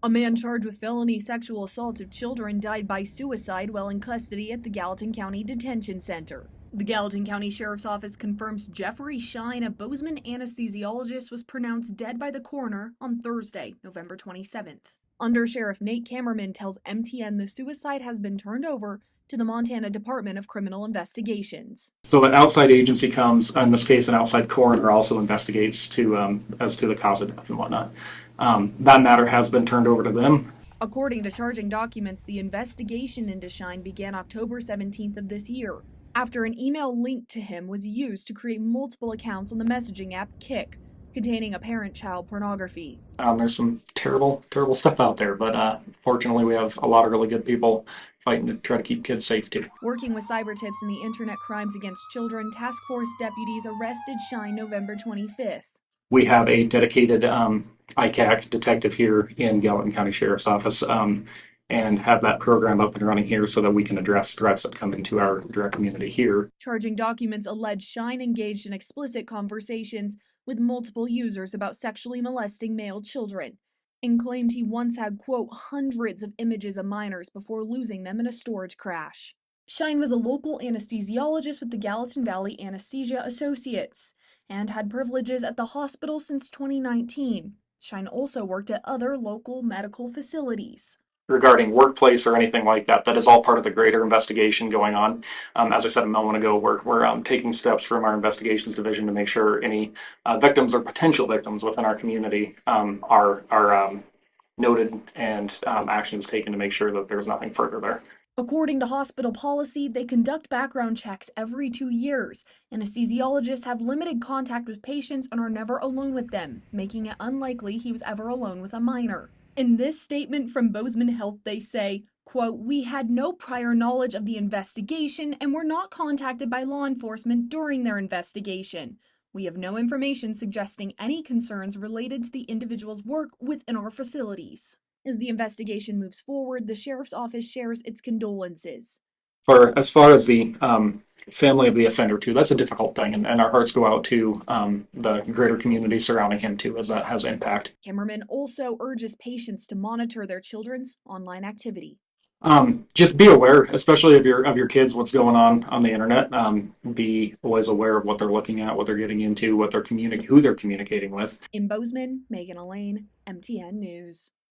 A man charged with felony sexual assault of children died by suicide while in custody at the Gallatin County Detention Center. The Gallatin County Sheriff's Office confirms Jeffrey Schein, a Bozeman anesthesiologist, was pronounced dead by the coroner on Thursday, November 27th. Under Sheriff Nate Kammerman tells MTN the suicide has been turned over to the Montana Department of Criminal Investigations. So an outside agency comes, in this case, an outside coroner also investigates as to the cause of death and whatnot. That matter has been turned over to them. According to charging documents, the investigation into Schein began October 17th of this year, after an email linked to him was used to create multiple accounts on the messaging app Kik, containing apparent child pornography. There's some terrible, terrible stuff out there, but fortunately we have a lot of really good people fighting to try to keep kids safe too. Working with cyber tips and the Internet Crimes Against Children, task force deputies arrested Schein November 25th. We have a dedicated ICAC detective here in Gallatin County Sheriff's Office and have that program up and running here so that we can address threats that come into our direct community here. Charging documents allege Schein engaged in explicit conversations with multiple users about sexually molesting male children, and claimed he once had, quote, hundreds of images of minors before losing them in a storage crash. Schein was a local anesthesiologist with the Gallatin Valley Anesthesia Associates and had privileges at the hospital since 2019. Schein also worked at other local medical facilities. Regarding workplace or anything like that, that is all part of the greater investigation going on. As I said a moment ago, we're taking steps from our investigations division to make sure any victims or potential victims within our community are noted and actions taken to make sure that there's nothing further there. According to hospital policy, they conduct background checks every 2 years. Anesthesiologists have limited contact with patients and are never alone with them, making it unlikely he was ever alone with a minor. In this statement from Bozeman Health, they say, quote, "We had no prior knowledge of the investigation and were not contacted by law enforcement during their investigation. We have no information suggesting any concerns related to the individual's work within our facilities." As the investigation moves forward, the Sheriff's Office shares its condolences. As far as the family of the offender too, that's a difficult thing, and our hearts go out to the greater community surrounding him too, as that has impact. Kammerman also urges patients to monitor their children's online activity. Just be aware, especially of your kids, what's going on the internet. Be always aware of what they're looking at, what they're getting into, who they're communicating with. In Bozeman, Megan Elaine, MTN News.